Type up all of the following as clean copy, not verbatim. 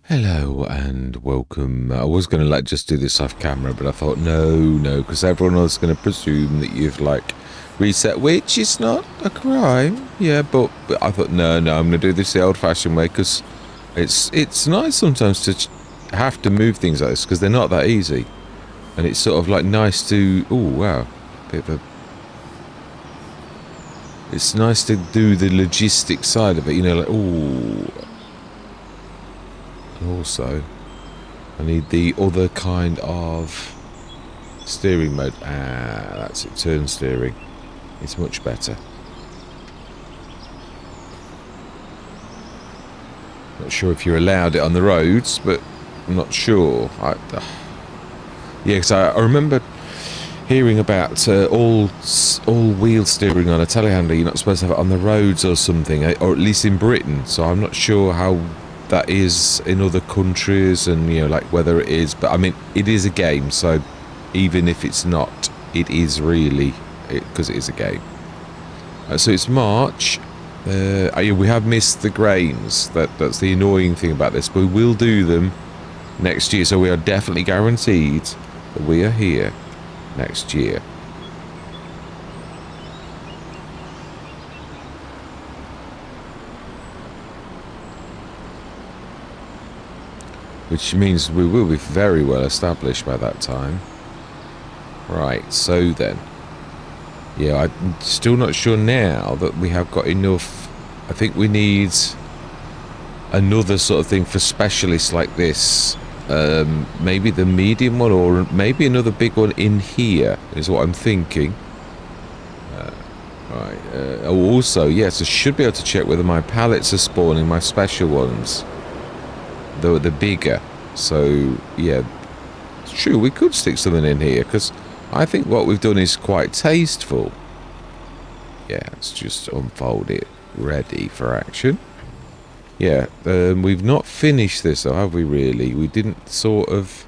Hello and welcome. I was going to just do this off camera, but I thought no, because everyone else is going to presume that you've reset, which is not a crime. Yeah, but I thought no, I'm going to do this the old-fashioned way because it's nice sometimes to have to move things like this because they're not that easy, and it's sort of nice to it's nice to do the logistics side of it, you know, also, I need the other kind of steering mode. That's it. Turn steering. It's much better. Not sure if you're allowed it on the roads, but I'm not sure. Yeah, because I remember hearing about all-wheel steering on a telehandler. You're not supposed to have it on the roads or something, or at least in Britain. So I'm not sure how that is in other countries, and whether it is, but I mean it is a game, so even if it's not, it is really because it is a game. So it's March. We have missed the grains. That's the annoying thing about this, but we will do them next year, so we are definitely guaranteed that we are here next year. Which means we will be very well established by that time. Right, so then. Yeah, I'm still not sure now that we have got enough. I think we need another sort of thing for specialists like this. Maybe the medium one, or maybe another big one in here, is what I'm thinking. Right. Also, yes, I should be able to check whether my pallets are spawning my special ones. The bigger. So yeah, it's true, we could stick something in here because I think what we've done is quite tasteful. Yeah, let's just unfold it, ready for action. Yeah, we've not finished this though, have we really? We didn't sort of,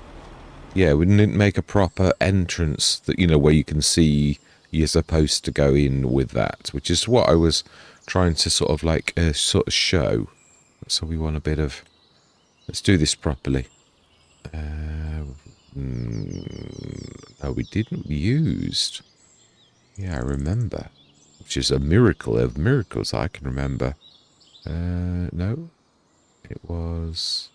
yeah, we didn't make a proper entrance that, where you can see you're supposed to go in with that, which is what I was trying to sort of show. So we want a bit of, let's do this properly. No, we didn't. We used. Yeah, I remember. Which is a miracle of miracles I can remember. No. It was.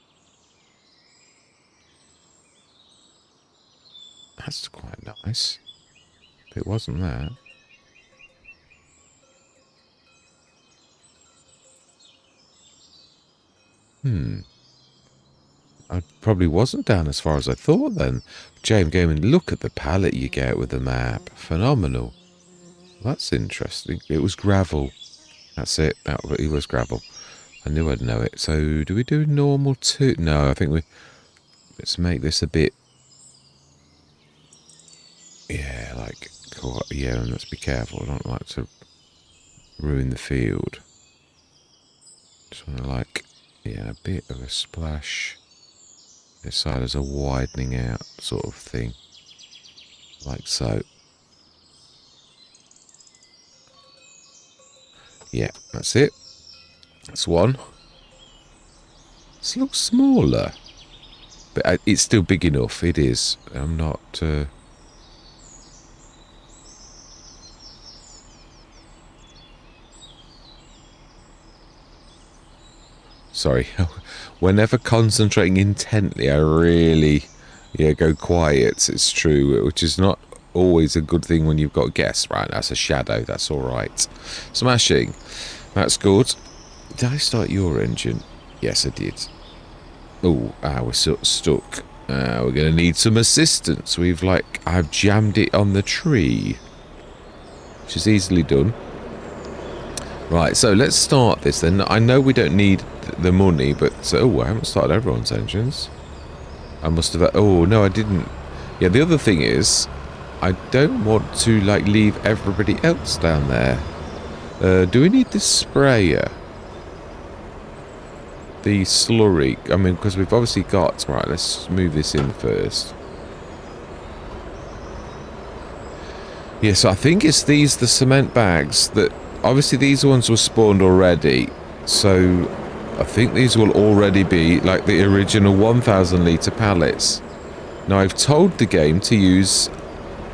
That's quite nice. It wasn't that. I probably wasn't down as far as I thought then. JMGaming, look at the palette you get with the map. Phenomenal. That's interesting. It was gravel. That's it. It was gravel. I knew I'd know it. So, do we do normal too? No, I think let's make this a bit... Yeah, yeah, and let's be careful. I don't like to ruin the field. Just want to yeah, a bit of a splash. This side is a widening out sort of thing. Like so. Yeah, that's it. That's one. This looks smaller. But it's still big enough. It is. I'm not... Sorry. Whenever concentrating intently, I really, go quiet. It's true, which is not always a good thing when you've got guests. Right, that's a shadow. That's all right. Smashing. That's good. Did I start your engine? Yes, I did. Oh, we're stuck. We're going to need some assistance. I've jammed it on the tree, which is easily done. Right, so let's start this then. I know we don't need the money, but... I haven't started everyone's engines. I must have... Oh, no, I didn't. Yeah, the other thing is, I don't want to, leave everybody else down there. Do we need the sprayer? The slurry? I mean, because we've obviously got... Right, let's move this in first. Yeah, so I think it's the cement bags that... Obviously, these ones were spawned already, so I think these will already be like the original 1,000 litre pallets. Now, I've told the game to use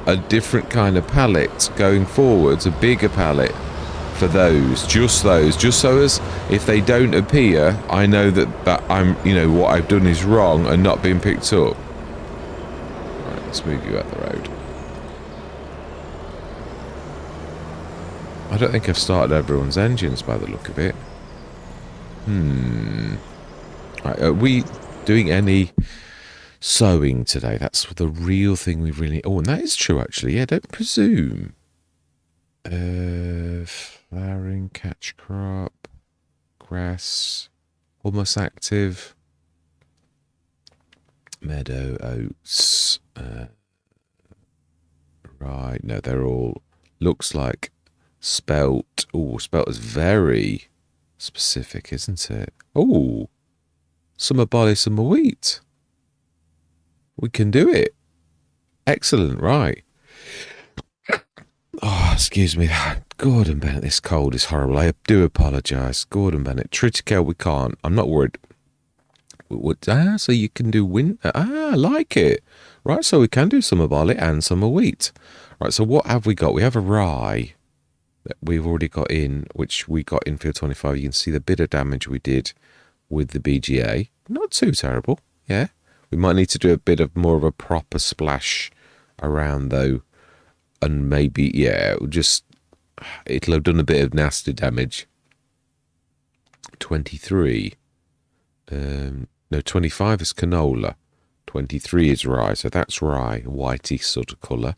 a different kind of pallet going forwards, a bigger pallet for those, just so as if they don't appear, I know that I'm, you know, what I've done is wrong and not being picked up. Right, let's move you out the road. I don't think I've started everyone's engines by the look of it. Right, are we doing any sowing today? That's the real thing we really... Oh, and that is true, actually. Yeah, don't presume. Flowering, catch crop, grass, almost active. Meadow, oats. Right, no, they're all... Looks like spelt. Oh, spelt is very specific, isn't it? Oh, summer barley, summer wheat. We can do it. Excellent, right. Oh, excuse me. Gordon Bennett, this cold is horrible. I do apologise. Gordon Bennett. Triticale, we can't. I'm not worried. So you can do winter. I like it. Right, so we can do summer barley and summer wheat. Right, so what have we got? We have a rye that we've already got in, which we got in field 25. You can see the bit of damage we did with the BGA. Not too terrible, yeah. We might need to do a bit of more of a proper splash around, though. And maybe, yeah, it'll have done a bit of nasty damage. 23. No, 25 is canola. 23 is rye, so that's rye, whitey sort of colour.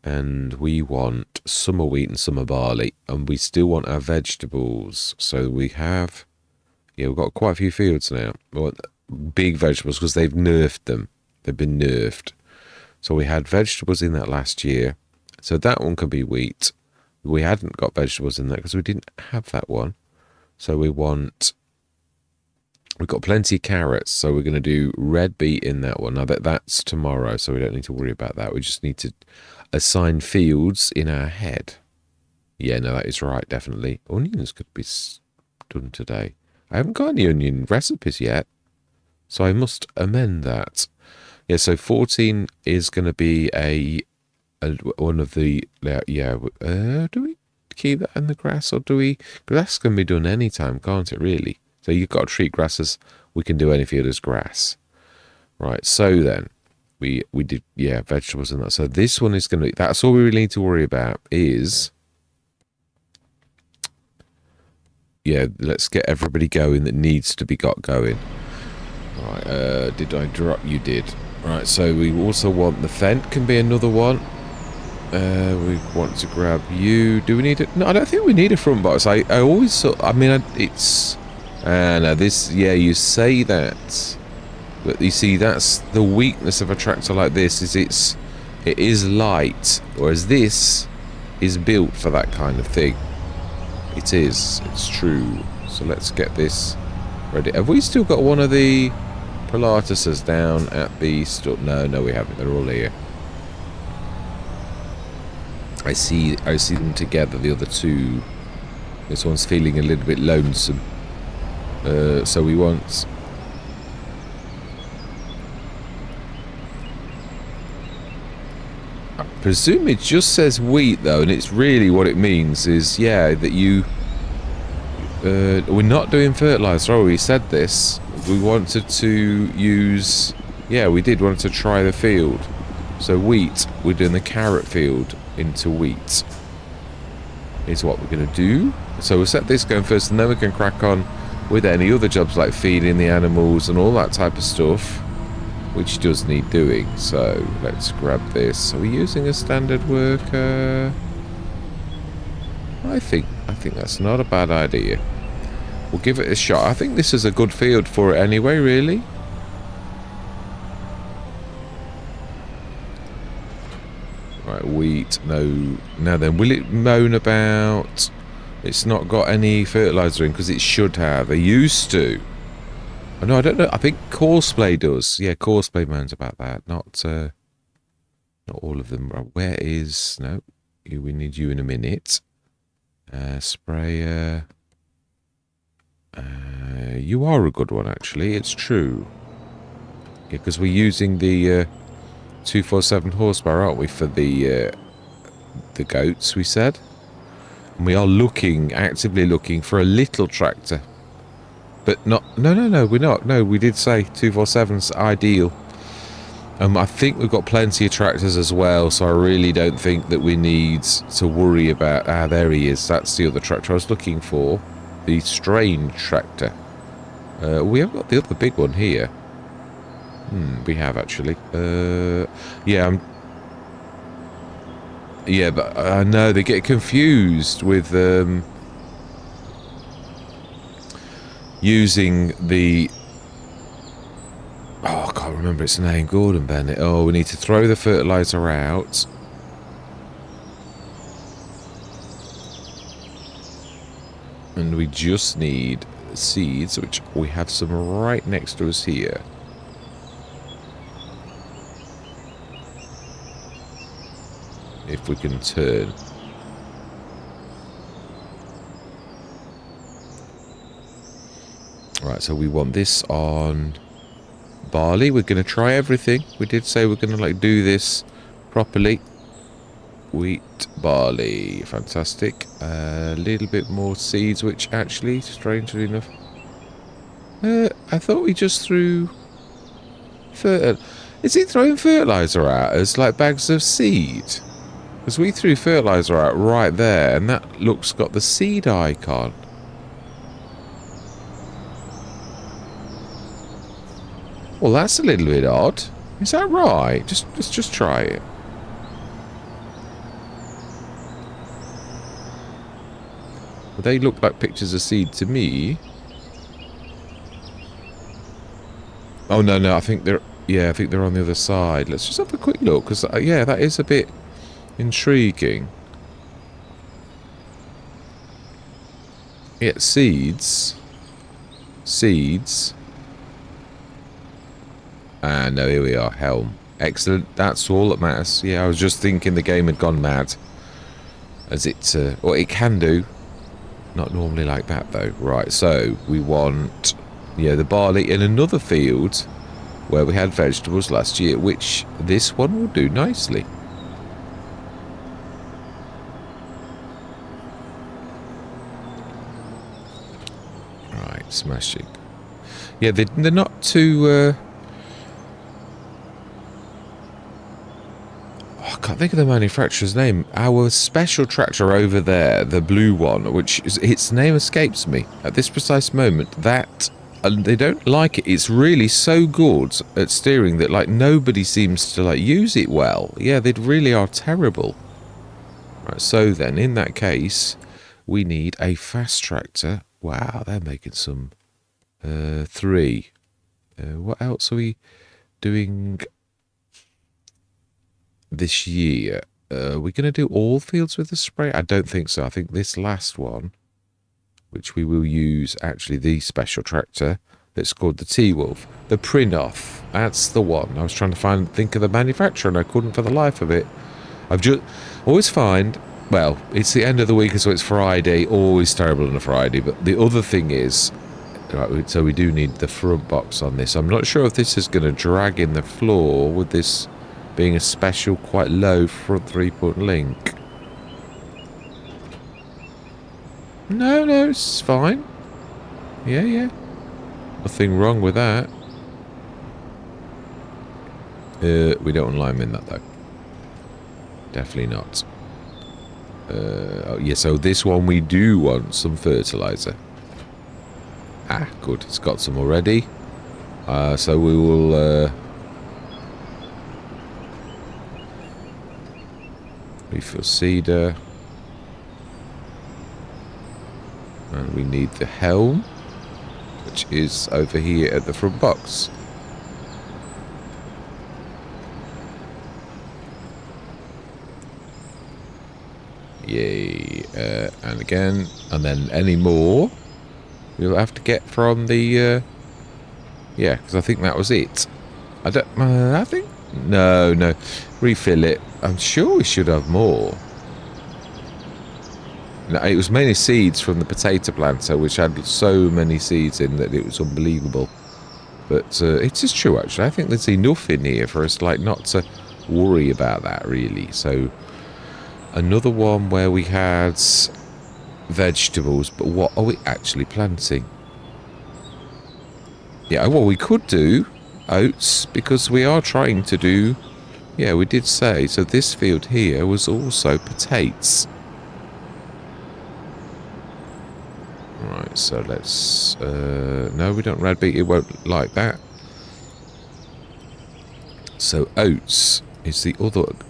And we want summer wheat and summer barley. And we still want our vegetables. So we have, yeah, we've got quite a few fields now. Well, big vegetables, because they've nerfed them. They've been nerfed. So we had vegetables in that last year. So that one can be wheat. We hadn't got vegetables in that because we didn't have that one. So we've got plenty of carrots. So we're going to do red beet in that one. Now that's tomorrow, so we don't need to worry about that. We just need to assign fields in our head. Yeah, no, that is right, definitely. Onions could be done today. I haven't got any onion recipes yet, so I must amend that. Yeah, so 14 is going to be one of the, yeah, do we keep that in the grass, or do we, grass can be done anytime, can't it, really? So you've got to treat grass as, we can do any field as grass. Right, so then, we did, yeah, vegetables and that. So this one is going to, that's all we really need to worry about is, yeah, let's get everybody going that needs to be got going. Right, did I drop? You did. Right, so we also want the Fent can be another one. We want to grab you. Do we need it? No, I don't think we need a front box. I always, I mean, it's, no, this, yeah, you say that, but you see, that's the weakness of a tractor like this, is it is light, whereas this is built for that kind of thing. It is, it's true. So let's get this ready. Have we still got one of the Pilatus's down at the store? No, we haven't. They're all here. I see them together, the other two. This one's feeling a little bit lonesome. So we want... I presume it just says wheat, though, and it's really what it means is, yeah, that you... we're not doing fertilizer. Oh, we said this. We wanted to use... Yeah, we did want to try the field. So wheat, we're doing the carrot field into wheat. Is what we're going to do. So we'll set this going first, and then we can crack on with any other jobs like feeding the animals and all that type of stuff, which does need doing. So let's grab this. Are we using a standard worker? I think that's not a bad idea. We'll give it a shot. I think this is a good field for it anyway, really. Right, wheat, no. Now then, will it moan about... It's not got any fertilizer in, because it should have. They used to. Oh, no, I don't know. I think Courseplay does. Yeah, Courseplay moans about that. Not all of them. Where is... No, we need you in a minute. Sprayer. you are a good one, actually. It's true. Yeah, because we're using the 247 horsepower, aren't we, for the goats, we said? And we are actively looking for a little tractor. But not... No, we're not. No, we did say 247's ideal. I think we've got plenty of tractors as well, so I really don't think that we need to worry about... Ah, there he is. That's the other tractor I was looking for. The strange tractor. We have got the other big one here. We have, actually. Yeah, yeah, but I know they get confused with using the... Oh, I can't remember its name. Gordon Bennett. Oh, we need to throw the fertilizer out. And we just need seeds, which we have some right next to us here. If we can turn. Right, so we want this on barley. We're going to try everything. We did say we're going to like do this properly. Wheat, barley, fantastic. A little bit more seeds, which actually, strangely enough, I thought we just threw is he throwing fertilizer out as like bags of seed? Because we threw fertilizer out right there, and that looks got the seed icon. Well, that's a little bit odd. Is that right? Let's just try it. Well, they look like pictures of seed to me. Oh no, I think they're I think they're on the other side. Let's just have a quick look, because yeah, that is a bit intriguing. Yeah, seeds. And no, here we are, helm. Excellent, that's all that matters. Yeah, I was just thinking the game had gone mad. As it, or it can do. Not normally like that though. Right, so we want, yeah, the barley in another field where we had vegetables last year, which this one will do nicely. Right, smashing. Yeah, they're not too... I can't think of the manufacturer's name. Our special tractor over there, the blue one, which is, its name escapes me at this precise moment, that... they don't like it. It's really so good at steering that like nobody seems to like use it well. Yeah, they really are terrible. Right, so then in that case, we need a fast tractor. Wow, they're making some 3. What else are we doing this year? We're going to do all fields with the spray? I don't think so. I think this last one, which we will use actually the special tractor that's called the T-Wolf. The Prinoff. That's the one. I was trying to think of the manufacturer and I couldn't for the life of it. I've just always find, well, it's the end of the week, so it's Friday, always terrible on a Friday, but the other thing is, right, so we do need the front box on this. I'm not sure if this is going to drag in the floor with this being a special, quite low front 3-point link. No, it's fine. Yeah. Nothing wrong with that. We don't want lime in that, though. Definitely not. Oh, yeah, so this one we do want some fertilizer. Ah, good. It's got some already. So we will... refill cedar. And we need the helm, which is over here at the front box. Yay. And again, and then any more we'll have to get from the yeah, because I think that was it. I think no, refill it. I'm sure we should have more. No, it was mainly seeds from the potato planter, which had so many seeds in that it was unbelievable. But it is true, actually. I think there's enough in here for us, like, not to worry about that, really. So, another one where we had vegetables, but what are we actually planting? Yeah, well, we could do oats, because we are trying to do... Yeah, we did say. So this field here was also potatoes. Right, so let's... no, we don't red beet. It won't like that. So oats is the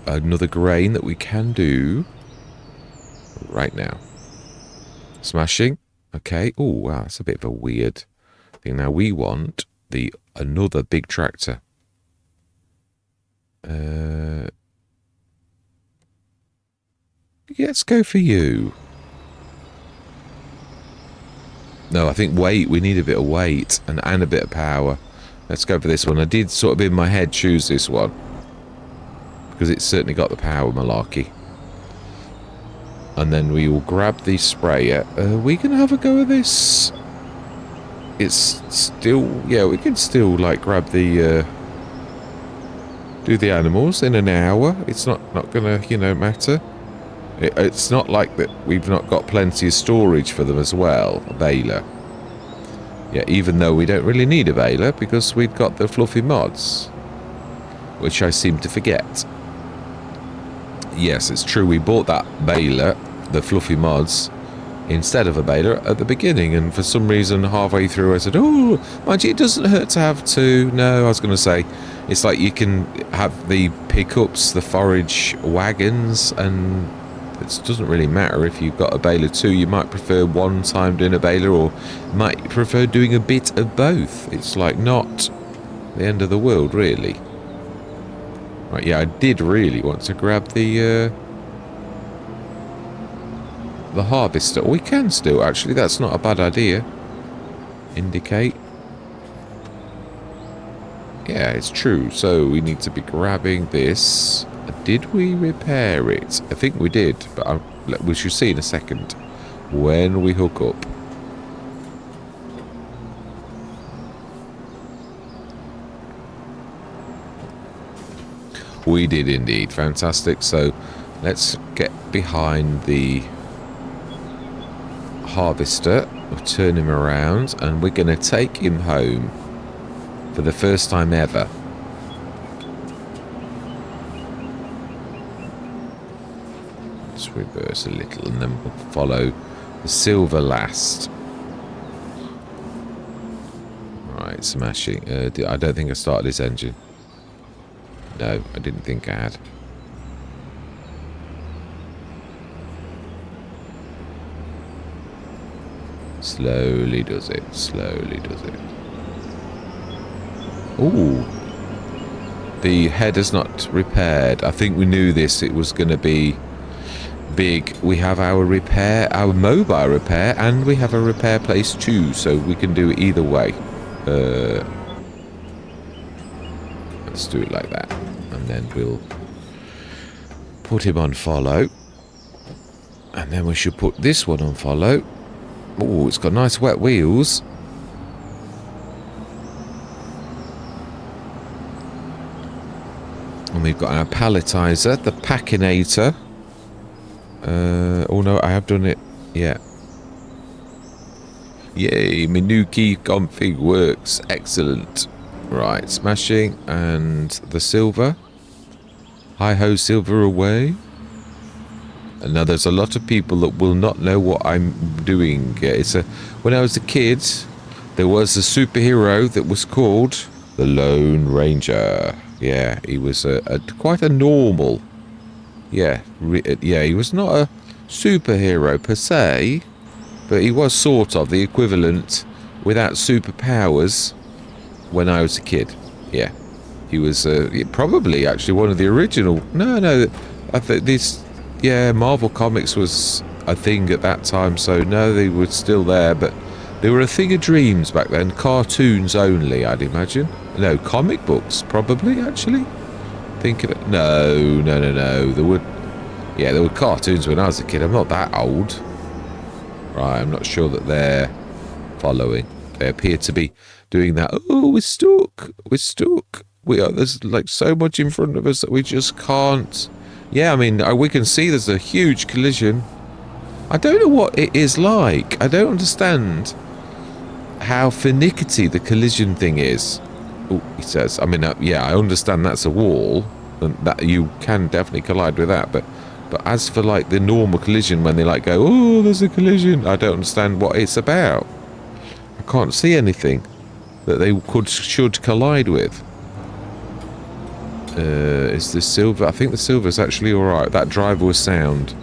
another grain that we can do right now. Smashing. Okay. Oh, wow, that's a bit of a weird thing. Now we want another big tractor. Yeah, let's go for you. No, I think weight. We need a bit of weight and a bit of power. Let's go for this one. I did sort of in my head choose this one because it's certainly got the power malarkey. And then we will grab the sprayer. We can have a go at this. It's still... Yeah, we can still, like, grab the... do the animals in an hour. It's not going to, you know, matter. It's not like that we've not got plenty of storage for them as well. A baler. Yeah, even though we don't really need a baler because we've got the fluffy mods. Which I seem to forget. Yes, it's true. We bought that baler, the fluffy mods, instead of a baler at the beginning. And for some reason, halfway through, I said, oh, mind you, it doesn't hurt to have two. No, I was going to say, it's like you can have the pickups, the forage wagons, and it doesn't really matter if you've got a baler too. You might prefer one time doing a baler, or might prefer doing a bit of both. It's like not the end of the world, really. Right, yeah, I did really want to grab the harvester. We can still, actually. That's not a bad idea. Indicate. Yeah, it's true. So we need to be grabbing this. Did we repair it? I think we did, but we shall see in a second when we hook up. We did indeed. Fantastic. So let's get behind the harvester. We'll turn him around and we're going to take him home for the first time ever. Let's reverse a little and then we'll follow the silver last. Right, smashing. I don't think I started this engine. No, I didn't think I had. Slowly does it. Slowly does it. Ooh. The header's not repaired. I think we knew this. It was going to be big. We have our repair, our mobile repair, and we have a repair place too, so we can do it either way. Let's do it like that. And then we'll put him on follow. And then we should put this one on follow. Oh, it's got nice wet wheels. And we've got our palletizer, the packinator. Oh no, I have done it. Yeah. Yay, my new key config works. Excellent. Right, smashing. And the silver. Hi-ho, silver away. And now there's a lot of people that will not know what I'm doing. When I was a kid, there was a superhero that was called the Lone Ranger. Yeah, he was quite a normal. Yeah, he was not a superhero per se, but he was sort of the equivalent without superpowers when I was a kid. Yeah, he was probably actually one of the original. No, I think this. Yeah, Marvel Comics was a thing at that time, so no, they were still there, but they were a thing of dreams back then. Cartoons only, I'd imagine. No, comic books, probably, actually. Think of it. No. There were cartoons when I was a kid. I'm not that old. Right, I'm not sure that they're following. They appear to be doing that. Oh, we're stuck. We're stuck. There's like so much in front of us that we just can't. Yeah, I mean, we can see there's a huge collision. I don't know what it is like. I don't understand how finicky the collision thing is. Oh, he says. I mean, yeah, I understand that's a wall, and that you can definitely collide with that. But as for like the normal collision, when they like go, oh, there's a collision, I don't understand what it's about. I can't see anything that they should collide with. Is the silver? I think the silver's actually all right. That driver was sound.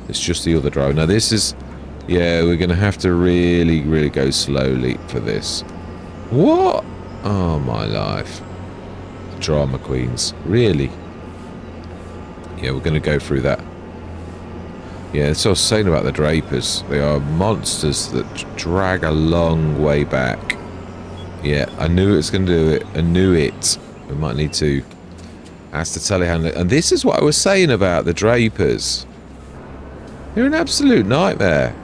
It's just the other driver. Now this is, yeah, we're gonna have to really, really go slowly for this. What? Oh my life! Drama queens, really? Yeah, we're gonna go through that. Yeah, that's what I was saying about the Drapers. They are monsters that drag a long way back. Yeah, I knew it was going to do it. I knew it. We might need to ask the telehandler. And this is what I was saying about the Drapers. They're an absolute nightmare.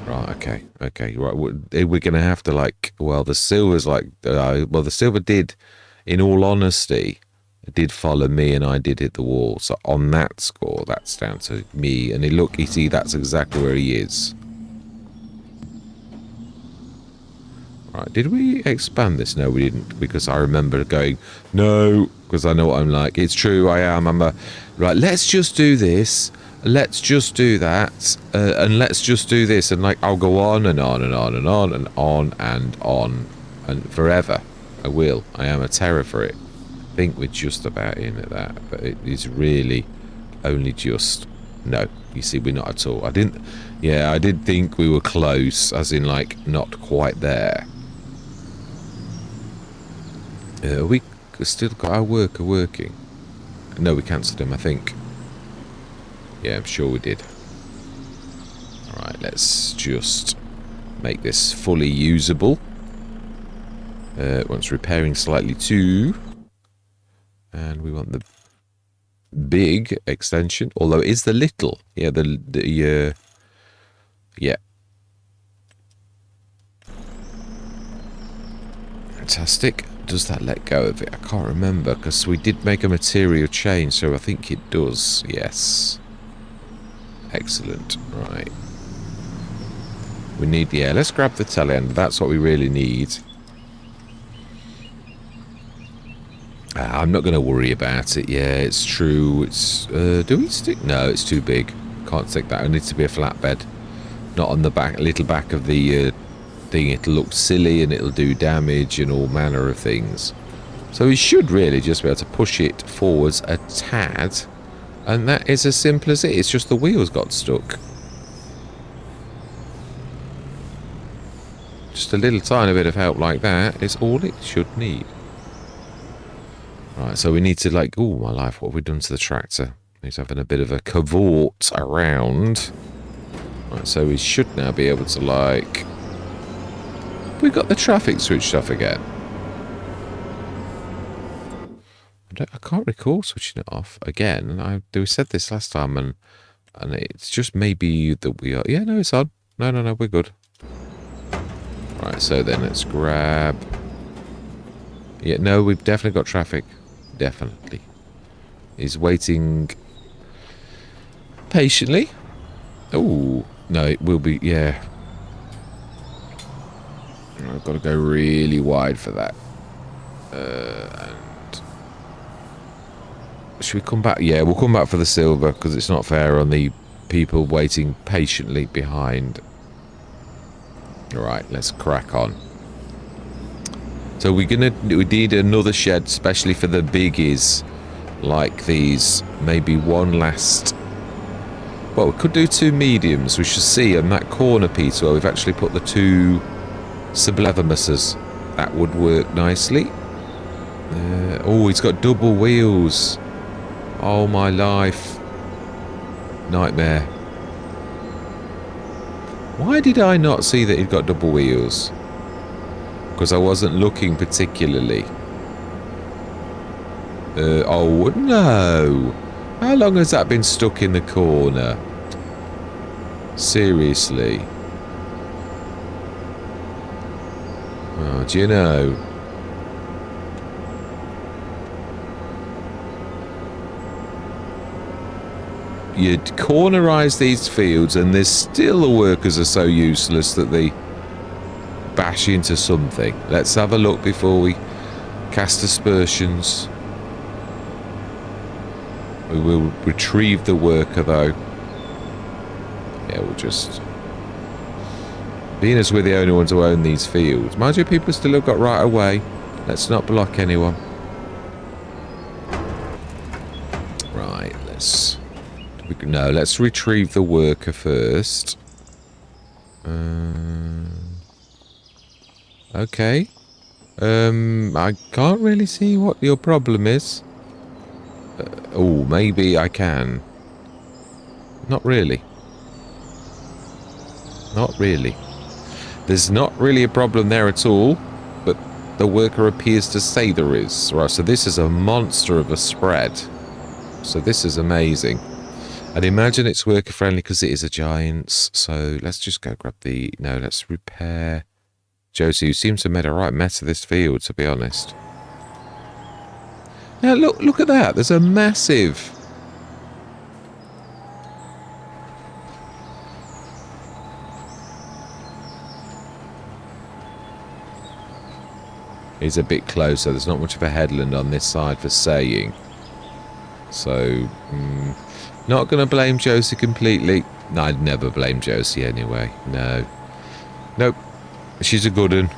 Right, okay. Okay, right. We're going to have to, like... Well, the Silver's like... well, the Silver did, in all honesty... did follow me and I did hit the wall. So on that score, that's down to me. And look, you see, that's exactly where he is. Right, did we expand this? No, we didn't. Because I remember going, no, because I know what I'm like. It's true, I am. Right, let's just do this. Let's just do that. And let's just do this. And like, I'll go on and on and on and on and on and on. And forever. I will. I am a terror for it. I think we're just about in at that, but it is really only just. No, you see, we're not at all. I did think we were close, as in like not quite there. We still got our worker working. No, we cancelled him, I think. Yeah, I'm sure we did. Alright, let's just make this fully usable. Once repairing slightly too. And we want the big extension, although it is the little. Yeah, yeah. Fantastic. Does that let go of it? I can't remember, because we did make a material change, so I think it does. Yes. Excellent. Right. We need, yeah, let's grab the telehandler. That's what we really need. I'm not going to worry about it. Yeah, it's true. It's do we stick? No, it's too big. Can't stick that. It needs to be a flatbed, not on the back, little back of the thing. It'll look silly and it'll do damage and all manner of things. So we should really just be able to push it forwards a tad, and that is as simple as it. It's just the wheels got stuck. Just a little tiny bit of help like that is all it should need. Right, so we need to like, oh my life, what have we done to the tractor? He's having a bit of a cavort around. Right, so we should now be able to like, we got the traffic switched off again. I can't recall switching it off again. And we said this last time, and it's just maybe that we are. Yeah, no, it's on. No, we're good. Right, so then let's grab. Yeah, no, we've definitely got traffic. Definitely. He's waiting patiently. Oh, no, it will be, yeah. I've got to go really wide for that. And should we come back? Yeah, we'll come back for the silver, because it's not fair on the people waiting patiently behind. Alright, let's crack on. So we need another shed, especially for the biggies like these. Maybe one last. Well, we could do two mediums. We should see on that corner piece where we've actually put the two sublevumuses. That would work nicely. Oh, he's got double wheels. Oh my life. Nightmare. Why did I not see that he'd got double wheels? Because I wasn't looking particularly. Oh, no. How long has that been stuck in the corner? Seriously. Oh, do you know? You'd cornerise these fields and there's still the workers are so useless that they bash into something. Let's have a look before we cast aspersions. We will retrieve the worker though. Yeah, we'll just... Being as we're the only ones who own these fields. Mind you, people still have got right away. Let's not block anyone. Right, let's... No, let's retrieve the worker first. Okay. I can't really see what your problem is. Oh, maybe I can. Not really. Not really. There's not really a problem there at all, but the worker appears to say there is. Right, so this is a monster of a spread. So this is amazing. I'd imagine it's worker friendly because it is a giant's. So let's just go grab the... No, let's repair... Josie, who seems to have made a right mess of this field, to be honest. Now, look at that. There's a massive... He's a bit closer. There's not much of a headland on this side for saying. So, not going to blame Josie completely. No, I'd never blame Josie anyway. No. Nope. She's a good one.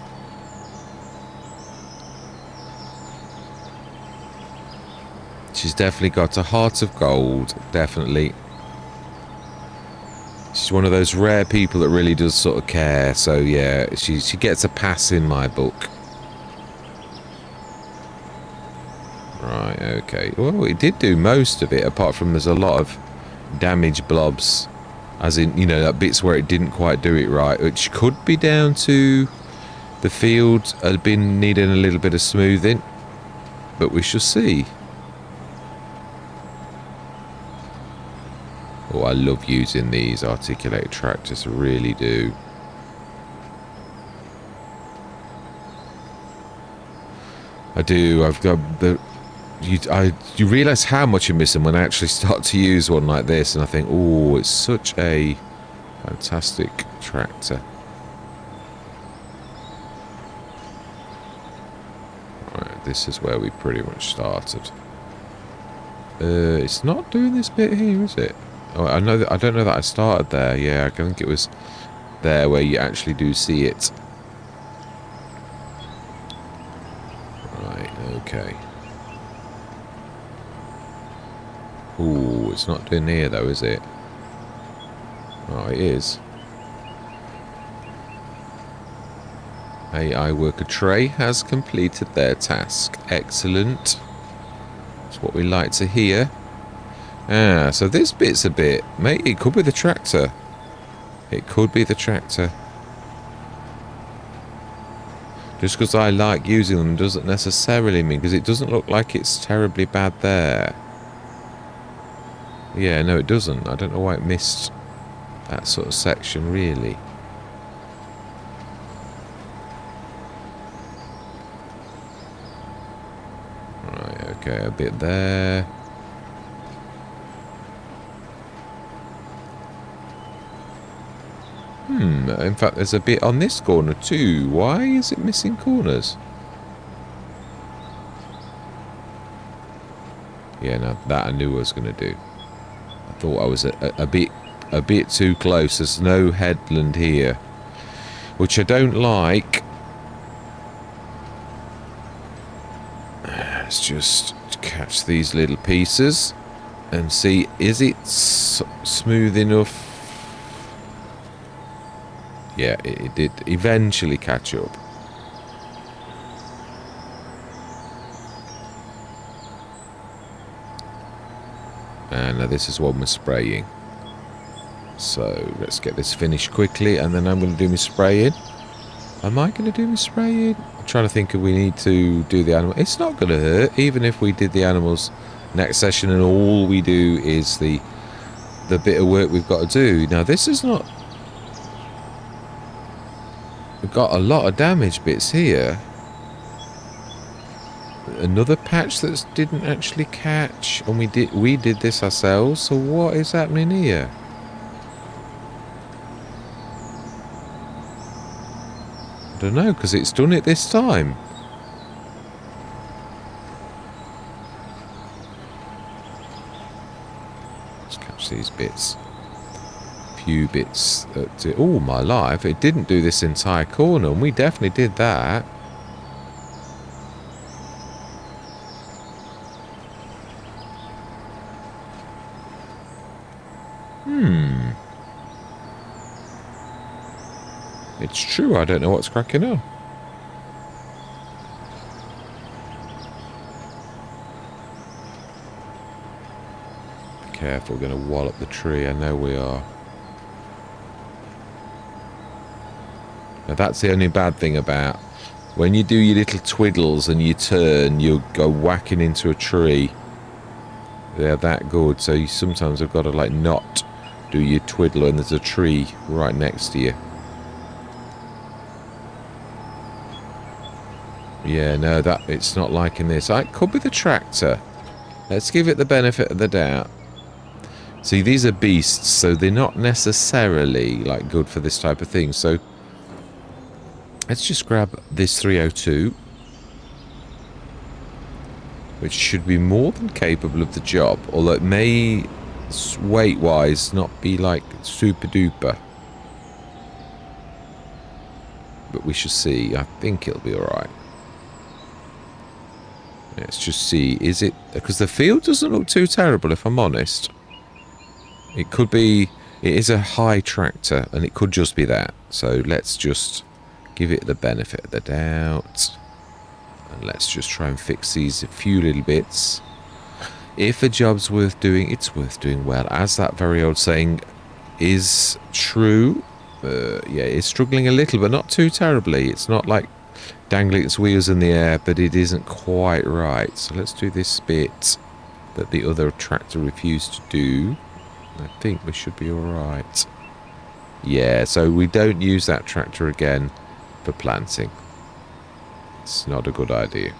She's definitely got a heart of gold. Definitely. She's one of those rare people that really does sort of care. So, yeah, she gets a pass in my book. Right, okay. Well, it did do most of it, apart from there's a lot of damaged blobs. As in, you know, that bits where it didn't quite do it right, which could be down to the field had been needing a little bit of smoothing. But we shall see. Oh, I love using these articulated tractors, I really do. I do, I've got the... You realise how much you miss them when I actually start to use one like this, and I think, oh, it's such a fantastic tractor. Right, this is where we pretty much started. It's not doing this bit here, is it? Oh, I don't know that I started there. Yeah, I think it was there where you actually do see it. Right, okay. Ooh, it's not doing here though, is it? Oh, it is. AI worker tray has completed their task. Excellent. That's what we like to hear. Ah, so this bit's a bit... Mate, it could be the tractor. It could be the tractor. Just because I like using them doesn't necessarily mean... Because it doesn't look like it's terribly bad there. Yeah, no, it doesn't. I don't know why it missed that sort of section, really. Right, okay, a bit there. In fact, there's a bit on this corner too. Why is it missing corners? Yeah, no, that I knew I was going to do. I thought I was a bit too close. There's no headland here, which I don't like. Let's just catch these little pieces and see, is it smooth enough? Yeah, it did eventually catch up. And now this is one we're spraying. So let's get this finished quickly, and then I'm going to do my spraying. Am I going to do my spraying? I'm trying to think if we need to do the animal. It's not going to hurt, even if we did the animals next session, and all we do is the bit of work we've got to do. Now this is not... We've got a lot of damage bits here. Another patch that didn't actually catch, and we did this ourselves. So what is happening here? I don't know, because it's done it this time. Let's catch these bits. Few bits that... Oh my life, it didn't do this entire corner, and we definitely did that. It's true, I don't know what's cracking on. Be careful, we're going to wallop the tree, I know we are. Now that's the only bad thing about when you do your little twiddles and you turn, you'll go whacking into a tree. They're that good, so you sometimes have got to like not do your twiddle when there's a tree right next to you. Yeah, no, that it's not liking this. It could be the tractor. Let's give it the benefit of the doubt. See, these are beasts, so they're not necessarily like good for this type of thing. So let's just grab this 302, which should be more than capable of the job, although it may, weight-wise, not be like super duper. But we shall see. I think it'll be alright. Let's just see, is it... Because the field doesn't look too terrible, if I'm honest. It could be... It is a high tractor, and it could just be that. So let's just give it the benefit of the doubt. And let's just try and fix these a few little bits. If a job's worth doing, it's worth doing well. As that very old saying is true. Yeah, it's struggling a little, but not too terribly. It's not like dangling its wheels in the air, but it isn't quite right. So let's do this bit that the other tractor refused to do. I think we should be alright. Yeah, so we don't use that tractor again for planting. It's not a good idea.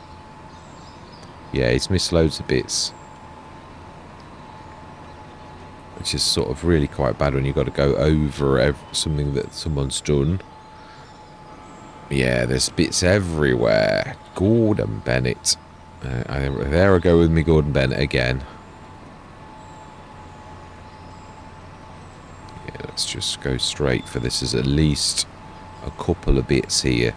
Yeah, it's missed loads of bits. Which is sort of really quite bad when you've got to go over something that someone's done. Yeah, there's bits everywhere. Gordon Bennett. There I go with me Gordon Bennett again. Yeah, let's just go straight for this. Is at least a couple of bits here.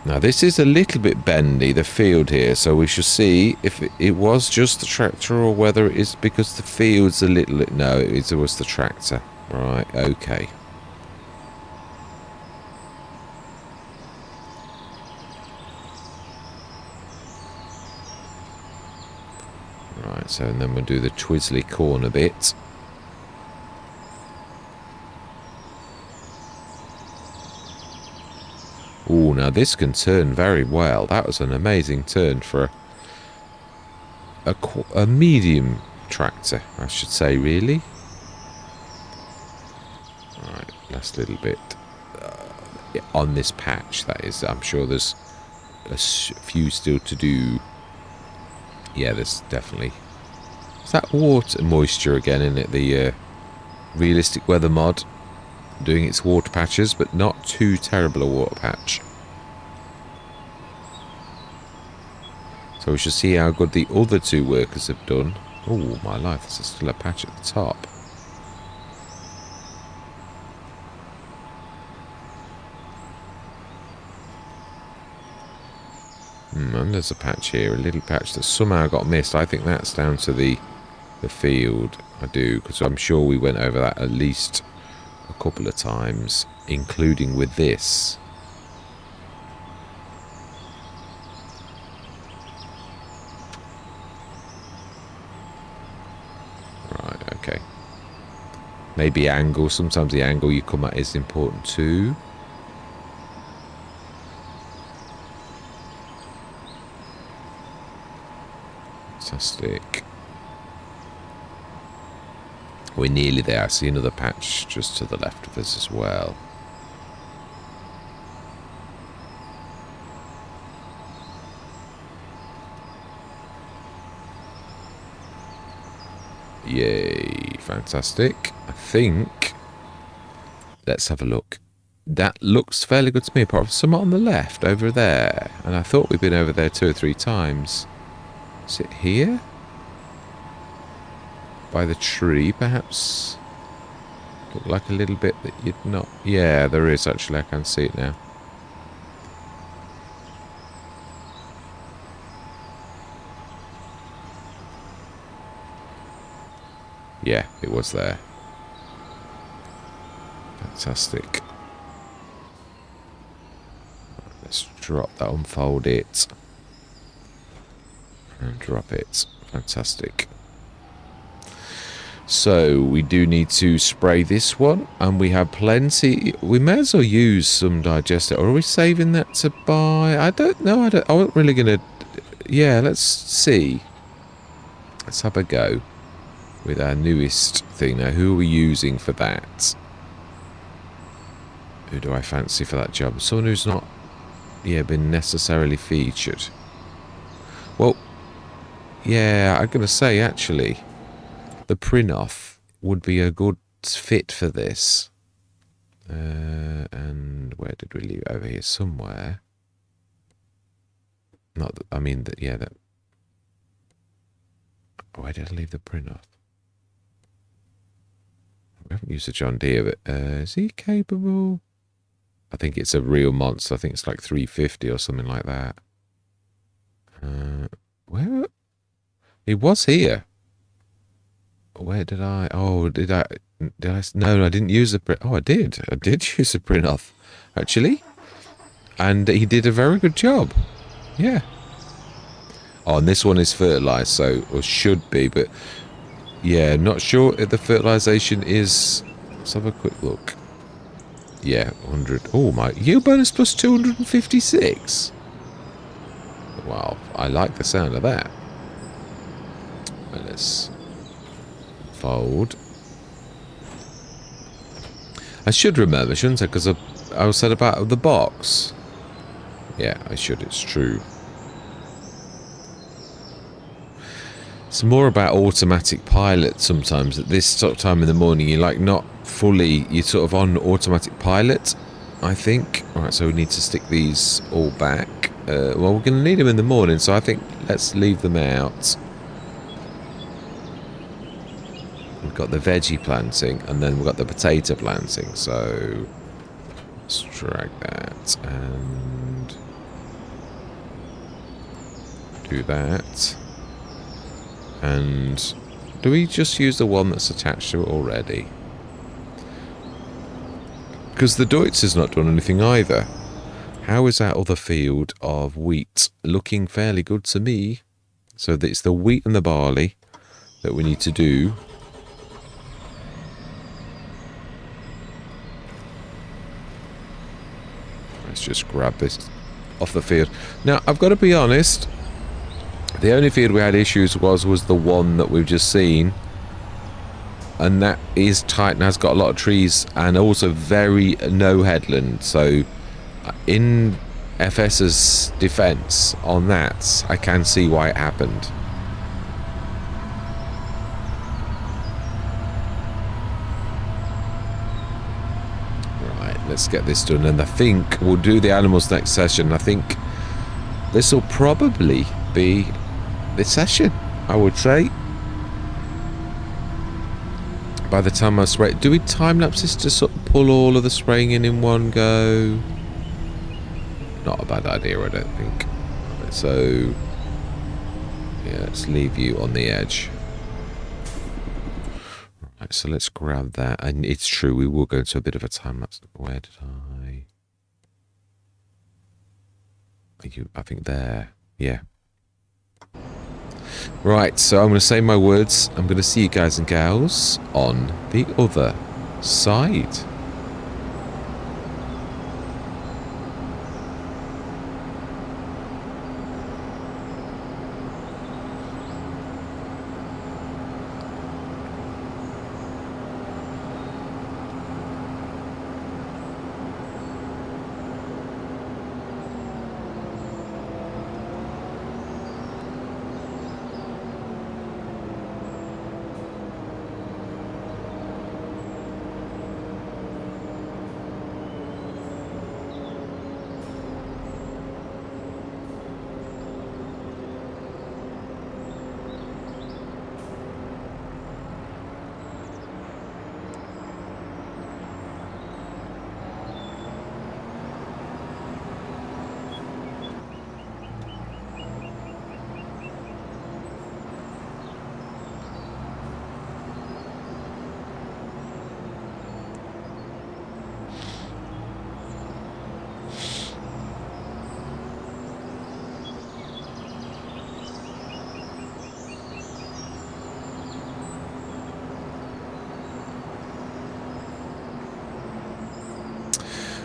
Now this is a little bit bendy, the field here, so we shall see if it was just the tractor or whether it is because the field's a little... No, it was the tractor. Right, okay. Right, so and then we'll do the twizzly corner bit. Oh, now this can turn very well. That was an amazing turn for a medium tractor, I should say, really. Right, last little bit on this patch, that is. I'm sure there's a few still to do. Yeah, there's definitely... Is that water moisture again, isn't it? The realistic weather mod doing its water patches, but not too terrible a water patch. So we shall see how good the other two workers have done. Oh my life, there's still a patch at the top. And there's a patch here, a little patch that somehow got missed. I think that's down to the field. I do, because I'm sure we went over that at least a couple of times, including with this. Right, okay. Maybe angle. Sometimes the angle you come at is important too. Fantastic. We're nearly there. I see another patch just to the left of us as well. Yay, fantastic. I think, let's have a look. That looks fairly good to me, apart from some on the left over there. And I thought we'd been over there 2 or 3 times. Is it here? By the tree, perhaps? Look like a little bit that you'd not... Yeah, there is actually. I can see it now. Yeah, it was there. Fantastic. Let's drop that, unfold it. And drop it. Fantastic. So, we do need to spray this one. And we have plenty. We may as well use some digester. Or are we saving that to buy? I don't know. I wasn't really going to... Yeah, let's see. Let's have a go with our newest thing. Now, who are we using for that? Who do I fancy for that job? Someone who's not, been necessarily featured. Well, yeah, I'm going to say, actually, the Prinoff would be a good fit for this. And where did we leave? Over here somewhere. Not that, I mean, that, yeah, that... Where did I leave the Prinoff? We haven't used the John Deere, but is he capable? I think it's a real monster. I think it's like 350 or something like that. Where? He was here. Where did I? Oh, did I? No, I didn't use the print. Oh, I did. I did use the print off, actually. And he did a very good job. Yeah. Oh, and this one is fertilized, so, or should be, but yeah, not sure if the fertilization is. Let's have a quick look. Yeah, 100. Oh, my yield bonus plus 256. Wow, I like the sound of that. Right, let's fold. I should remember, shouldn't I? Because I was said about the box. Yeah, I should. It's true. It's more about automatic pilot sometimes. At this sort of time in the morning, you're like not fully, you're sort of on automatic pilot, I think. Alright, so we need to stick these all back. Well, we're going to need them in the morning, so I think let's leave them out. We've got the veggie planting, and then we've got the potato planting, so let's drag that and do that. And do we just use the one that's attached to it already? Because the Deutz has not done anything either. How is that other field of wheat looking fairly good to me? So it's the wheat and the barley that we need to do. Let's just grab this off the field. Now, I've got to be honest. The only field we had issues was the one that we've just seen. And that is tight and has got a lot of trees and also very no headland. So in FS's defense on that, I can see why it happened. Right, let's get this done. And I think we'll do the animals next session. I think this will probably be this session, I would say. By the time I spray, do we time lapse this to sort of pull all of the spraying in one go? Not a bad idea, I don't think. So yeah, let's leave you on the edge. Right, so let's grab that. And it's true, we will go into a bit of a time lapse. Where did I? I think there. Yeah. Right, so I'm going to say my words. I'm going to see you guys and gals on the other side.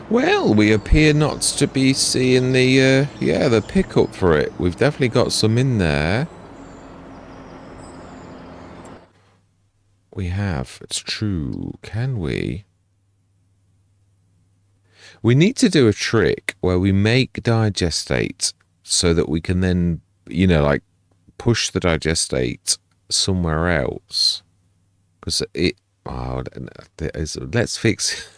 Well, we appear not to be seeing the, yeah, the pickup for it. We've definitely got some in there. We have. It's true. Can we? We need to do a trick where we make digestate so that we can then, you know, like push the digestate somewhere else. Because it, oh, let's fix.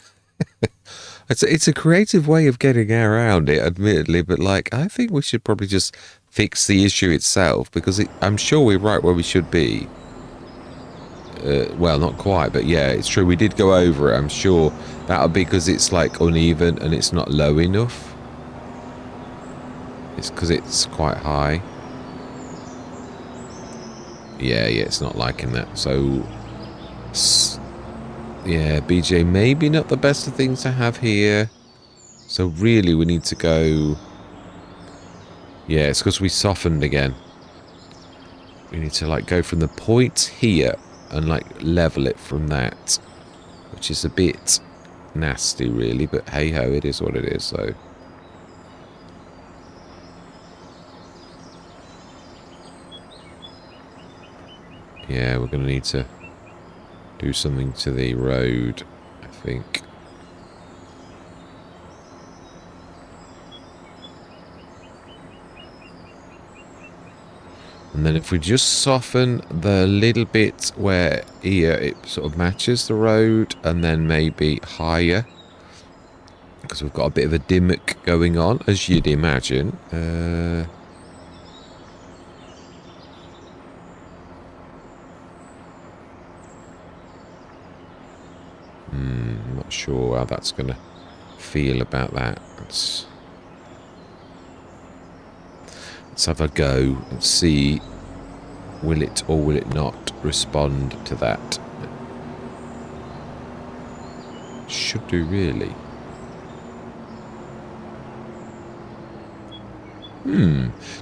It's a creative way of getting around it, admittedly, but like I think we should probably just fix the issue itself because I'm sure we're right where we should be. Well, not quite, but yeah, it's true. We did go over it. I'm sure that'll be because it's like uneven and it's not low enough. It's because it's quite high. Yeah, it's not liking that. So, yeah, BJ, maybe not the best of things to have here. So really, we need to go. Yeah, it's because we softened again. We need to like go from the point here and like level it from that, which is a bit nasty really, but hey ho, it is what it is. So yeah, we're gonna need to do something to the road, I think. And then if we just soften the little bit where here it sort of matches the road, and then maybe higher, because we've got a bit of a dimmock going on, as you'd imagine. I'm not sure how that's going to feel about that. Let's have a go and see, will it or will it not respond to that? Should do, really.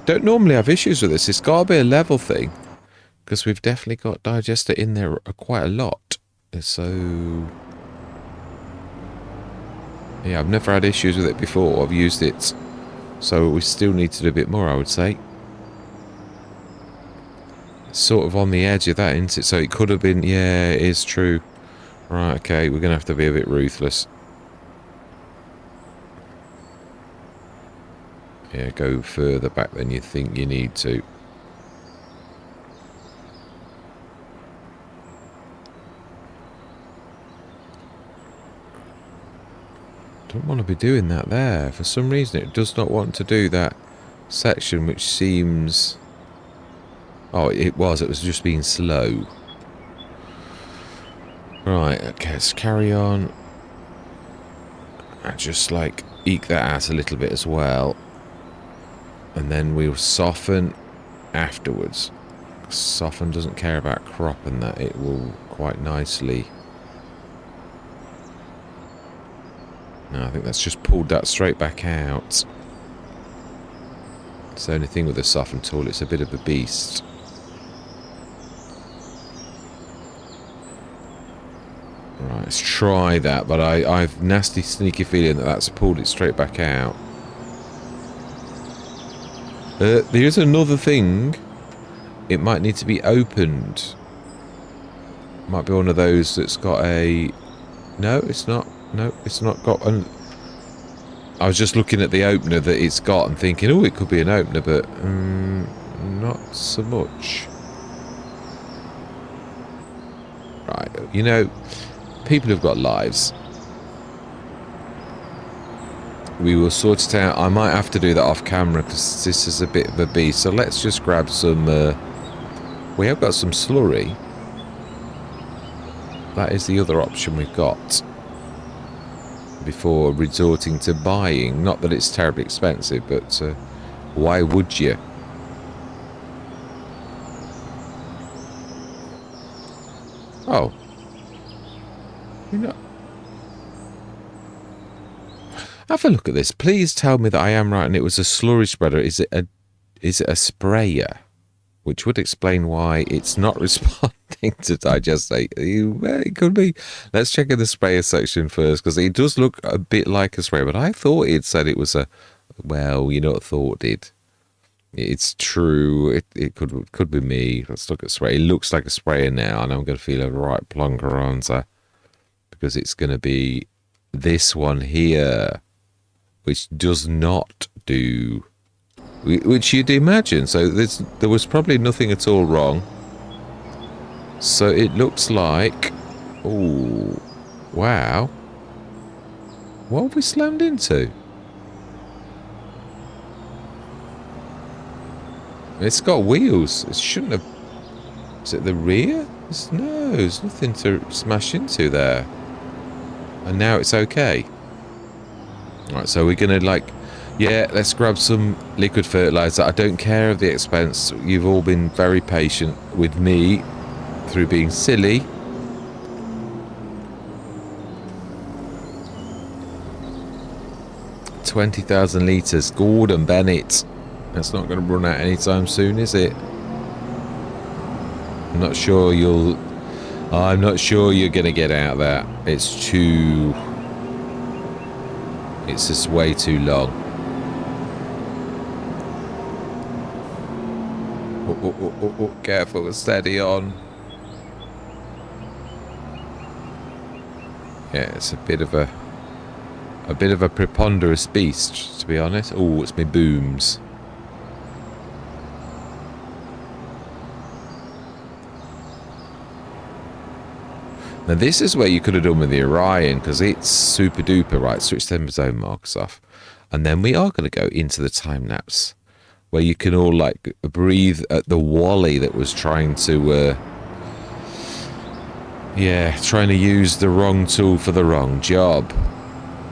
Don't normally have issues with this. It's got to be a level thing, because we've definitely got digester in there quite a lot. So yeah, I've never had issues with it before. I've used it, so we still need to do a bit more, I would say. It's sort of on the edge of that, isn't it? So it could have been, yeah, it is true. Right, okay, we're going to have to be a bit ruthless. Yeah, go further back than you think you need to. Don't want to be doing that there. For some reason, it does not want to do that section, which seems... Oh, it was just being slow. Right, okay, let's carry on. And just, like, eke that out a little bit as well. And then we'll soften afterwards. Soften doesn't care about crop and that. It will quite nicely... No, I think that's just pulled that straight back out. It's the only thing with the soften tool, it's a bit of a beast. Right, let's try that, but I've nasty sneaky feeling that that's pulled it straight back out. There's another thing. It might need to be opened. Might be one of those that's got a... No, it's not. No, it's not got an... I was just looking at the opener that it's got and thinking, oh, it could be an opener, but not so much. Right, you know, people have got lives. We will sort it out. I might have to do that off camera because this is a bit of a beast. So let's just grab some... we have got some slurry. That is the other option we've got before resorting to buying. Not that it's terribly expensive, but why would you? Oh. You know... Have a look at this. Please tell me that I am right and it was a slurry spreader. Is it a sprayer? Which would explain why it's not responding. thing to digest. It could be. Let's check in the sprayer section first, because it does look a bit like a sprayer, but I thought it said it was a, well, you know what thought did. It's true. It could be me. Let's look at spray. It looks like a sprayer now, and I'm going to feel a right plonker answer, because it's going to be this one here, which does not do, which you'd imagine. So there was probably nothing at all wrong. So it looks like, oh, wow. What have we slammed into? It's got wheels. It shouldn't have. Is it the rear? No, there's nothing to smash into there. And now it's okay. Alright, so we're going to, like, yeah, let's grab some liquid fertilizer. I don't care of the expense. You've all been very patient with me through being silly. $20,000 litres. Gordon Bennett. That's not going to run out anytime soon, is it? I'm not sure you're going to get out of that. It's just way too long. Oh, careful, steady on. Yeah, it's a bit of a preponderous beast, to be honest. Oh, it's my booms. Now this is where you could have done with the Orion, because it's super duper. Right, switch them zone markers off, and then we are going to go into the time lapse, where you can all like breathe at the Wally that was trying to trying to use the wrong tool for the wrong job.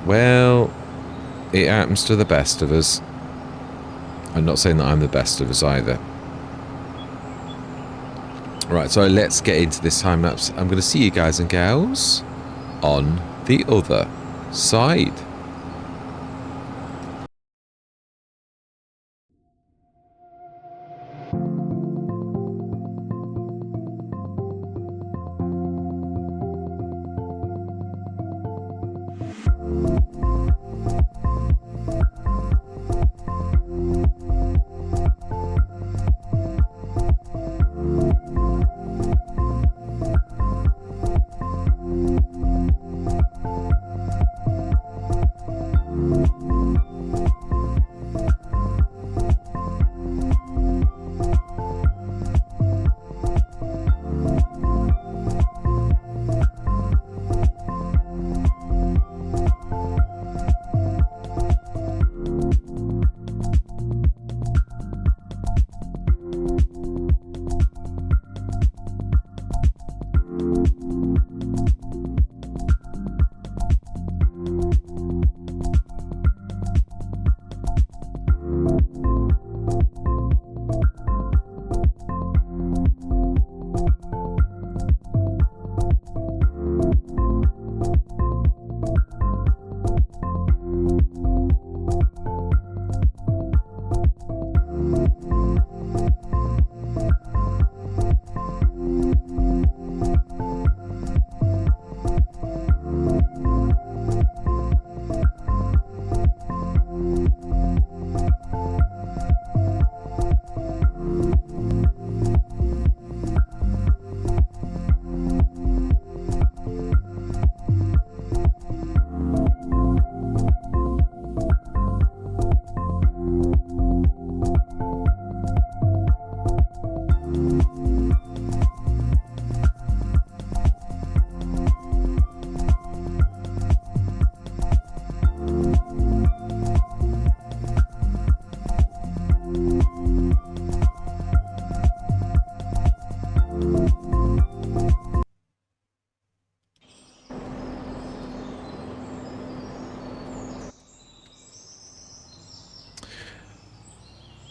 Well, it happens to the best of us. I'm not saying that I'm the best of us either. Right, so let's get into this time lapse. I'm going to see you guys and gals on the other side.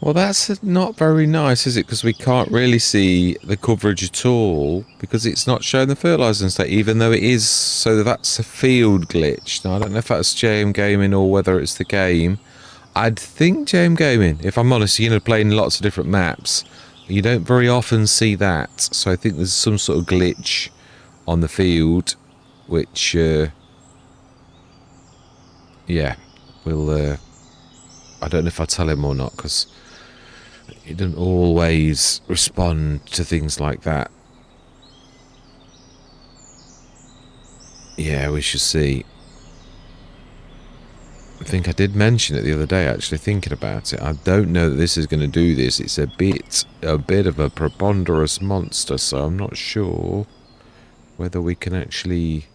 Well, that's not very nice, is it? Because we can't really see the coverage at all, because it's not showing the fertilizer and stuff, even though it is. So that's a field glitch. Now, I don't know if that's JMGaming or whether it's the game. I'd think JMGaming, if I'm honest. You know, playing lots of different maps, You don't very often see that, so I think there's some sort of glitch on the field, which, yeah, we'll, I don't know if I tell him or not, because he doesn't always respond to things like that. Yeah, we should see. I think I did mention it the other day, actually, thinking about it. I don't know that this is going to do this. It's a bit of a preponderous monster, so I'm not sure whether we can actually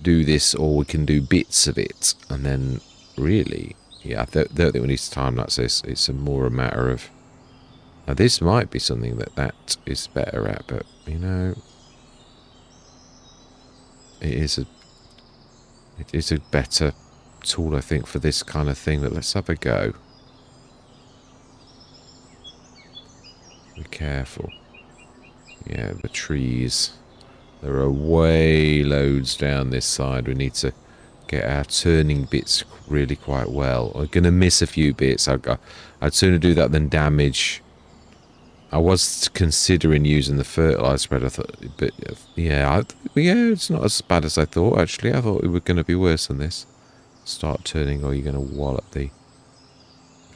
do this or we can do bits of it. And then, really, yeah, I don't think we need to time-lapse this. It's more a matter of... Now, this might be something that is better at, but, you know... It is a better tool, I think, for this kind of thing. But let's have a go. Be careful. Yeah, the trees. There are way loads down this side. We need to get our turning bits really quite well. We're going to miss a few bits. I'd sooner do that than damage. I was considering using the fertilizer spread, I thought, but yeah, it's not as bad as I thought, actually. I thought it was going to be worse than this. Start turning, or you're going to wallop the...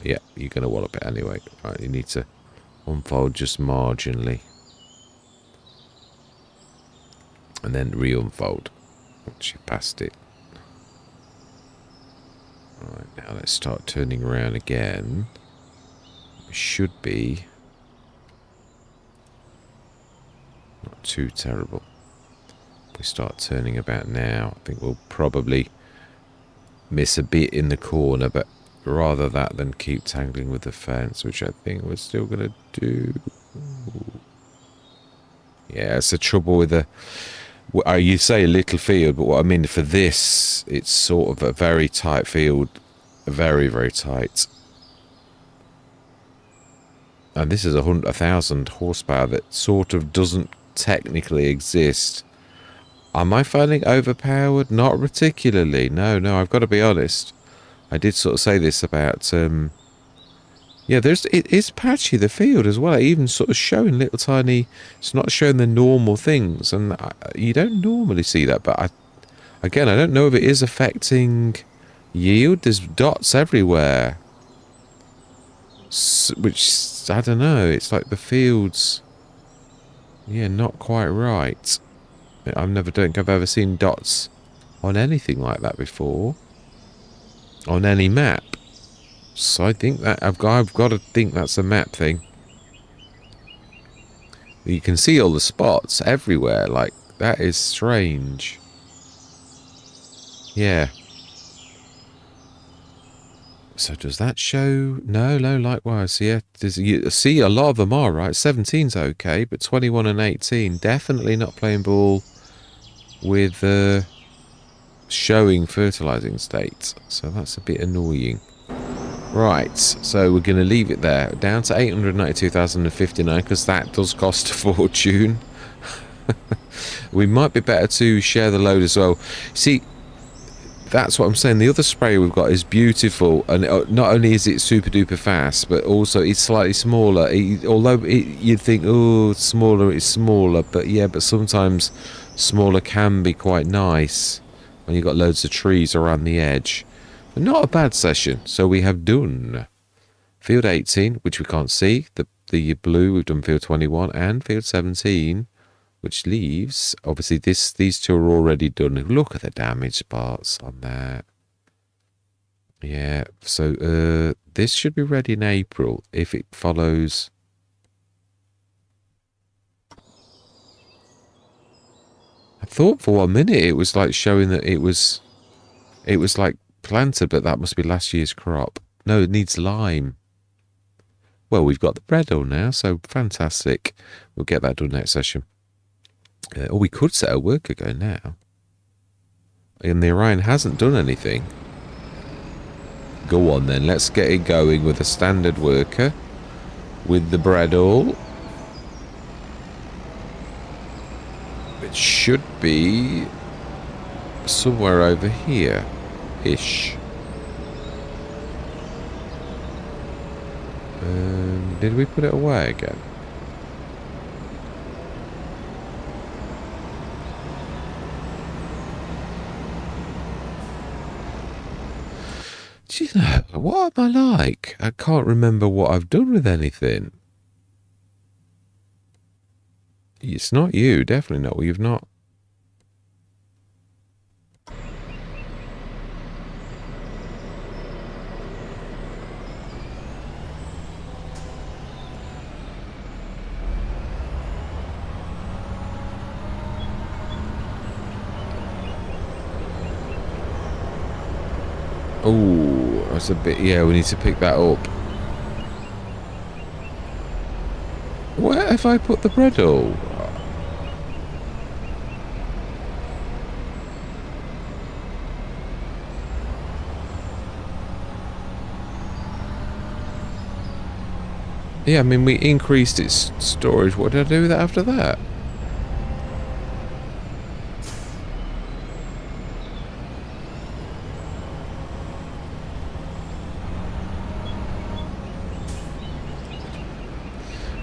Yeah, you're going to wallop it anyway. Right, you need to unfold just marginally. And then re-unfold once you've passed it. Alright, now let's start turning around again. It should be... not too terrible. If we start turning about now, I think we'll probably miss a bit in the corner, but rather that than keep tangling with the fence, which I think we're still going to do. Yeah, it's the trouble with the... you say a little field, but what I mean for this, it's sort of a very tight field. Very, very tight. And this is 1,000 horsepower that sort of doesn't technically exist. Am I finding overpowered? Not particularly. No, I've got to be honest. I did sort of say this about... yeah, it is patchy, the field, as well. Even sort of showing little tiny... It's not showing the normal things. And you don't normally see that. But, again, I don't know if it is affecting yield. There's dots everywhere. Which, I don't know. It's like the fields... Yeah, not quite right. I don't think I've ever seen dots on anything like that before. On any map. So I think that I've got to think that's a map thing. You can see all the spots everywhere. Like, that is strange. Yeah. So does that show? No, likewise. Yeah, you see a lot of them are, right? 17's okay, but 21 and 18, definitely not playing ball with showing fertilizing states. So that's a bit annoying. Right, so we're going to leave it there. Down to 892,059, because that does cost a fortune. We might be better to share the load as well. See... That's what I'm saying. The other spray we've got is beautiful, and not only is it super duper fast, but also it's slightly smaller. Although you'd think, oh, it's smaller, but yeah, but sometimes smaller can be quite nice when you've got loads of trees around the edge. But not a bad session. So we have done field 18, which we can't see. The blue, we've done field 21 and field 17. Which leaves, obviously, these two are already done. Look at the damage spots on that. Yeah, so this should be ready in April if it follows. I thought for 1 minute it was like showing that it was like planted, but that must be last year's crop. No, it needs lime. Well, we've got the bread on now, so fantastic. We'll get that done next session. Or we could set a worker going now. And the Orion hasn't done anything. Go on then, let's get it going with a standard worker. With the bread all. It should be somewhere over here-ish. Did we put it away again? Do you know, what am I like? I can't remember what I've done with anything. It's not you, definitely not. Well, you've not. Oh, that's a bit... Yeah, we need to pick that up. Where have I put the bread all? Yeah, I mean, we increased its storage. What did I do with it after that?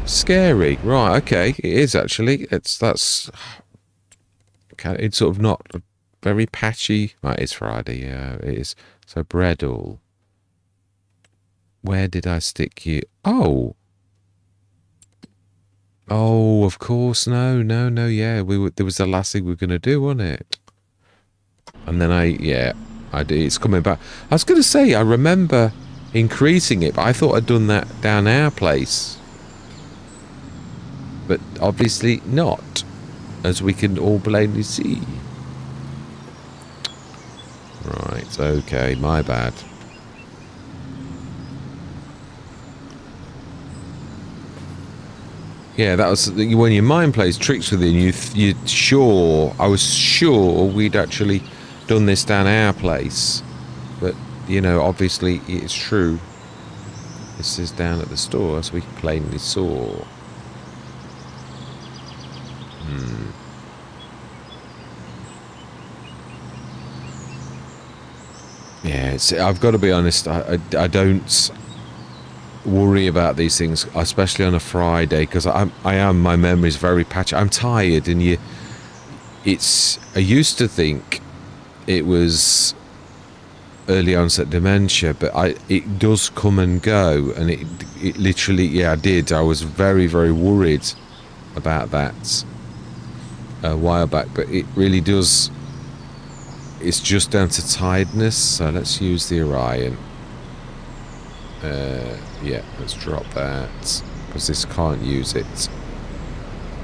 Scary. Right, okay. It is actually. That's it's sort of not very patchy. Right, it's Friday, yeah, it is. So bread all. Where did I stick you? Oh. Oh, of course. No, yeah. There was the last thing we were gonna do, wasn't it? And then I did. It's coming back. I was gonna say I remember increasing it, but I thought I'd done that down our place. But obviously not, as we can all plainly see. Right, okay, my bad. Yeah, that was when your mind plays tricks with you. I was sure we'd actually done this down our place, but you know, obviously it's true. This is down at the store, as we plainly saw. Yeah, I've got to be honest. I don't worry about these things, especially on a Friday, because my memory's very patchy. I'm tired, and I used to think it was early onset dementia, but it does come and go, and it literally, yeah, I did. I was very, very worried about that a while back, but it really does. It's just down to tiredness. So let's use the Orion. Yeah, let's drop that, because this can't use it.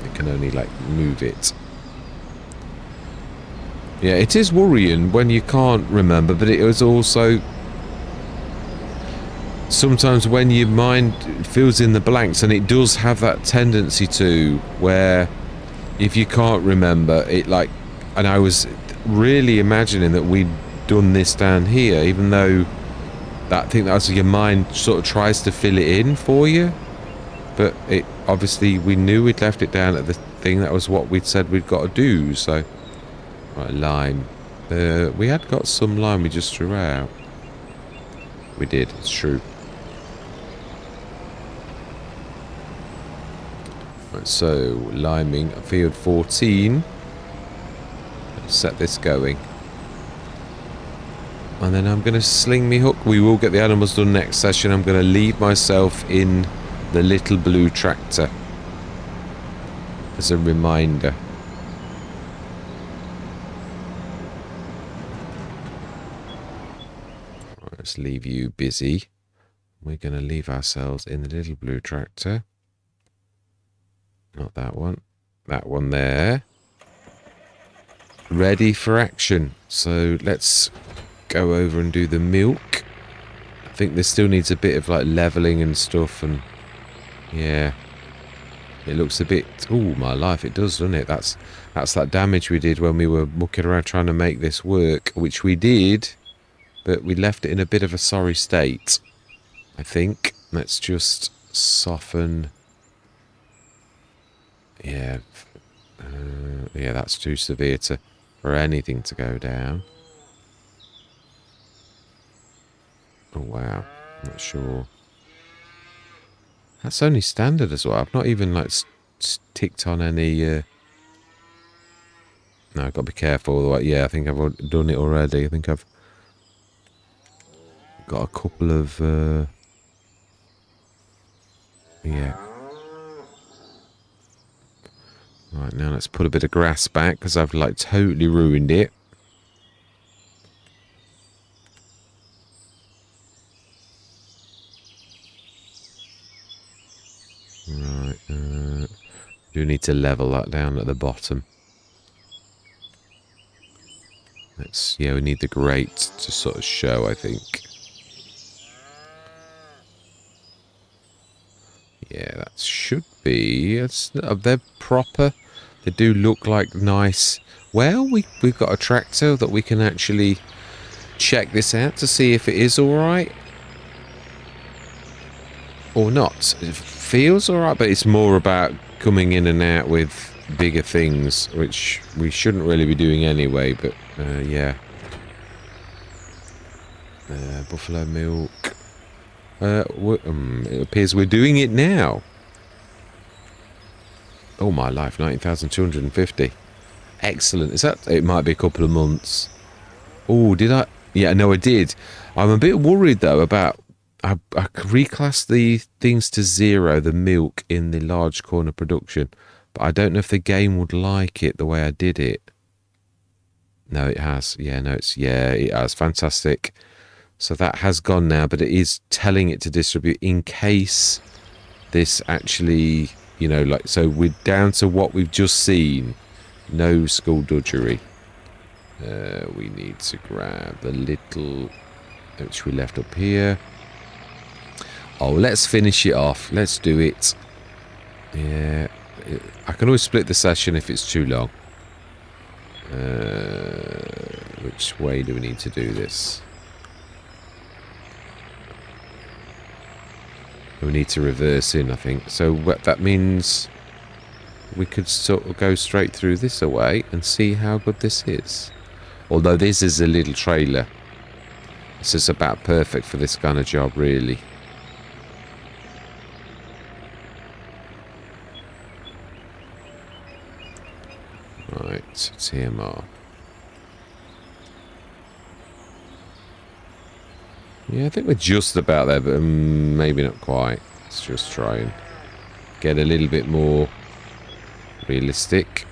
It can only like move it. Yeah, it is worrying when you can't remember, but it is also sometimes when your mind fills in the blanks, and it does have that tendency to, where if you can't remember it, like, and I was really imagining that we'd done this down here, even though I think that's your mind sort of tries to fill it in for you, but it obviously we knew we'd left it down at the thing. That was what we'd said we'd got to do. So right, lime. We had got some lime we just threw out. We did, it's true. Right, so liming field 14. Let's set this going. And then I'm going to sling me hook. We will get the animals done next session. I'm going to leave myself in the little blue tractor as a reminder. Right, let's leave you busy. We're going to leave ourselves in the little blue tractor. Not that one. That one there. Ready for action. So let's go over and do the milk. I think this still needs a bit of like leveling and stuff, and yeah, it looks a bit, oh my life, it does, doesn't it? That's that damage we did when we were mucking around trying to make this work, which we did, but we left it in a bit of a sorry state, I think. Let's just soften. Yeah, yeah, that's too severe for anything to go down. Oh wow, not sure. That's only standard as well. I've not even like ticked on any. No, I've got to be careful. Yeah, I think I've done it already. I think I've got a couple of yeah. Right, now let's put a bit of grass back because I've like totally ruined it. Right, do need to level that down at the bottom. Yeah, we need the grate to sort of show, I think. Yeah, that should be. They're proper. They do look like nice. Well, we've got a tractor that we can actually check this out to see if it is alright. Or not. It feels alright, but it's more about coming in and out with bigger things, which we shouldn't really be doing anyway, but yeah. Buffalo milk. It appears we're doing it now. Oh my life, 19,250. Excellent. Is that... It might be a couple of months. Oh, did I... Yeah, no, I did. I'm a bit worried, though, about... I reclassed the things to 0, the milk, in the large corner production. But I don't know if the game would like it the way I did it. No, it has. Yeah, no, it's... Yeah, it has. Fantastic. So that has gone now, but it is telling it to distribute in case this actually... You know, like, so we're down to what we've just seen. No skullduggery. We need to grab the little... which we left up here. Oh, let's finish it off. Let's do it. Yeah. I can always split the session if it's too long. Which way do we need to do this? We need to reverse in, I think. So what that means... We could sort of go straight through this away and see how good this is. Although this is a little trailer. This is about perfect for this kind of job, really. Right, TMR. Yeah, I think we're just about there, but maybe not quite. Let's just try and get a little bit more realistic.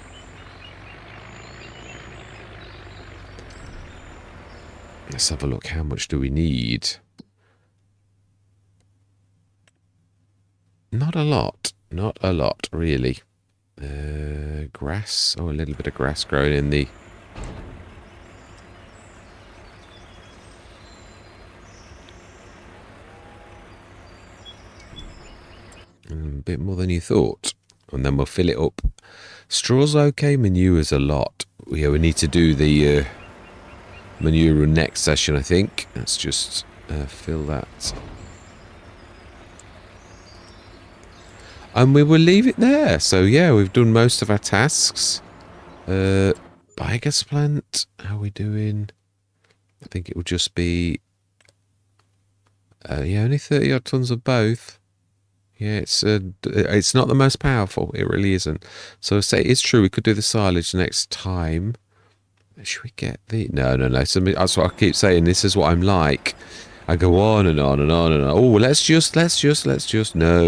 Let's have a look. How much do we need? Not a lot. Not a lot, really. Grass. Oh, a little bit of grass growing in the... A bit more than you thought. And then we'll fill it up. Straw's okay. Manure's a lot. Yeah, we need to do the manure next session, I think. Let's just fill that. And we will leave it there. So, yeah, we've done most of our tasks. Biogas plant. How are we doing? I think it will just be... yeah, only 30 odd tons of both. Yeah, it's not the most powerful. It really isn't. So say it's true. We could do the silage next time. Should we get the... No. So that's what I keep saying. This is what I'm like. I go on and on and on and on. Oh, let's just. No,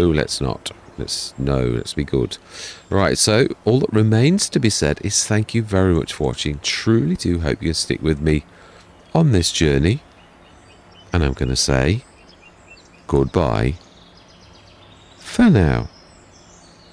let's not. Let's be good. Right, so all that remains to be said is thank you very much for watching. Truly do hope you can stick with me on this journey. And I'm going to say goodbye for now.